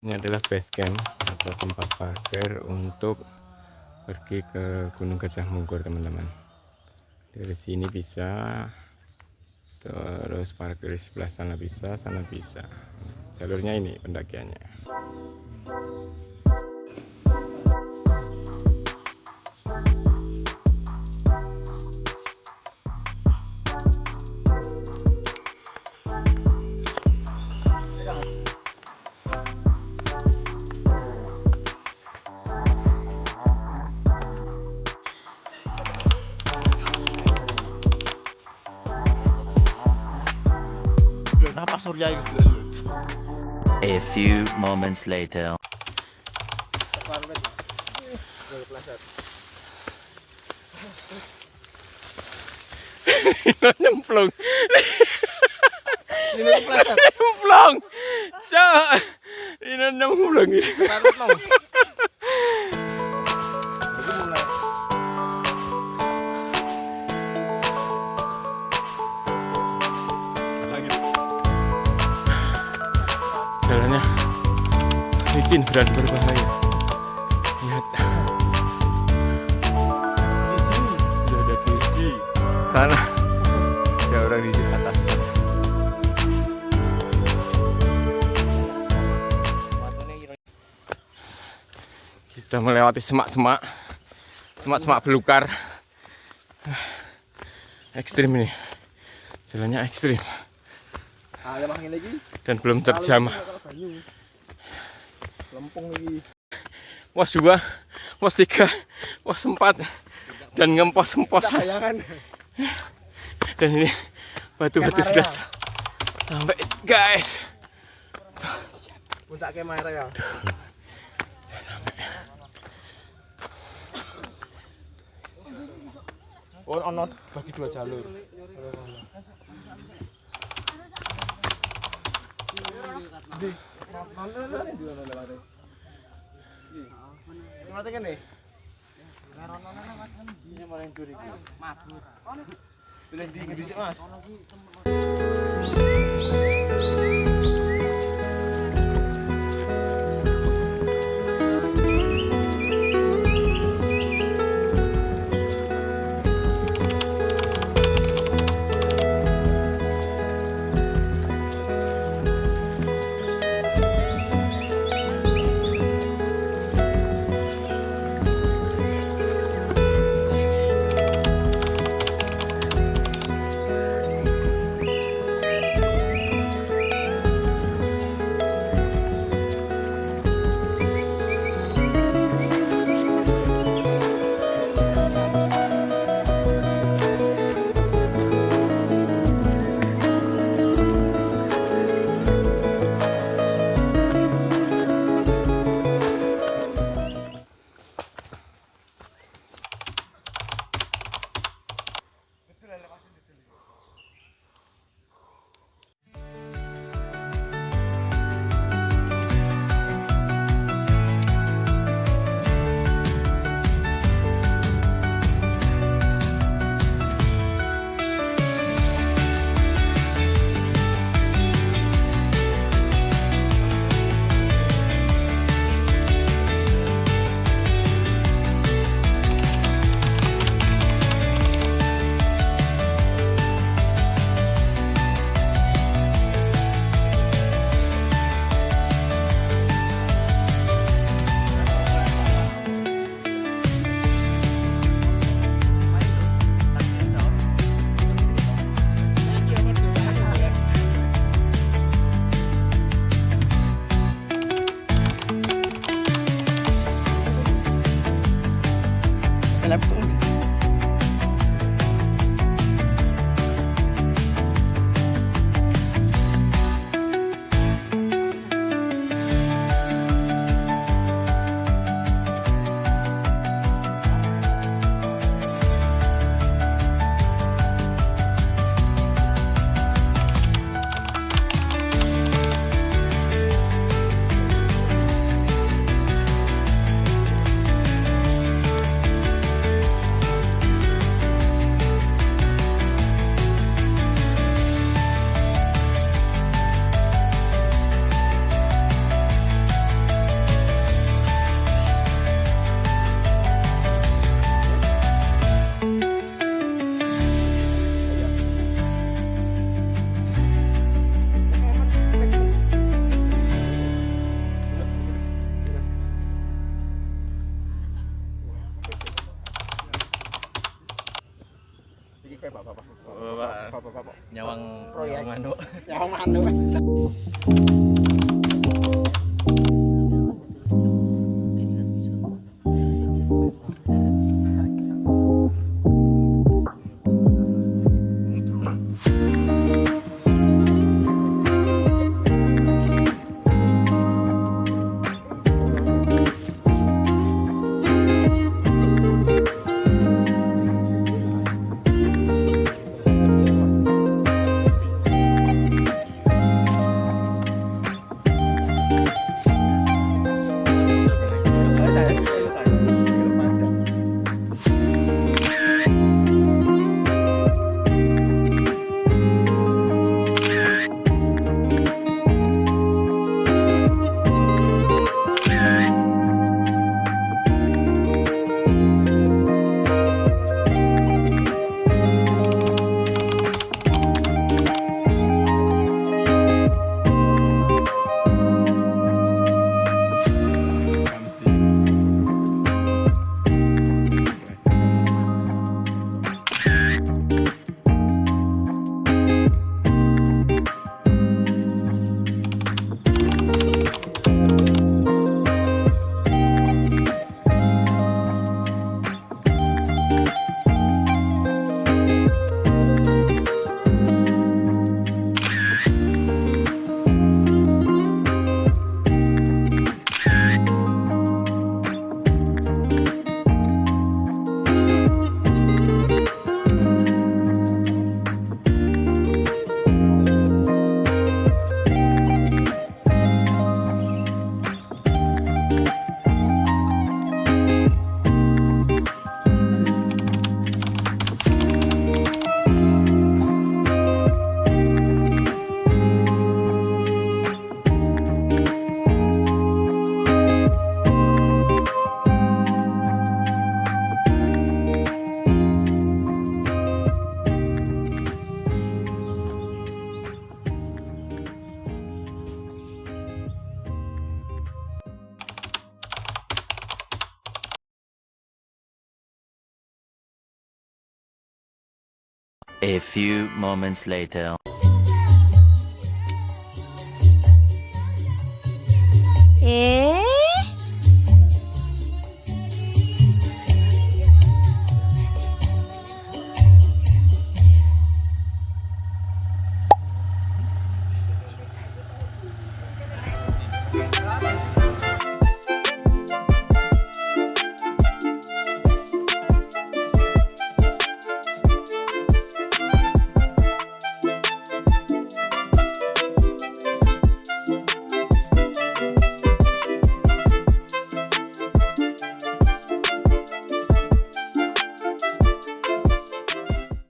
Ini adalah base camp atau tempat parkir untuk pergi ke Gunung Gajah Mungkur, teman-teman. Dari sini bisa, terus parkir di sebelah sana bisa, sana bisa. Jalurnya ini pendakiannya. Kenapa Surya itu? A few moments later. Nyemplung. Ini kepleset. Nyemplung. Cok. Ini nyemplung. Karut no. Jalannya licin dan berbahaya. Lihat, sudah ada di sana. Ada orang di atas. Kita melewati semak-semak, semak-semak belukar. Ekstrim ini, jalannya ekstrim. Dan belum terjamah. Lempung lagi. Pos 2, pos 3, pos 4, dan ngempos-ngempos. Dan ini batu-batu sudah sampai, guys. Puncak kamera ya. Sudah sampai. Oh, ono bagi 2 jalur. Mas. kayak bapak-bapak. Bapak-bapak. Nyawang Proyek. nyawang manuk. Yang mana? A few moments later. Eh,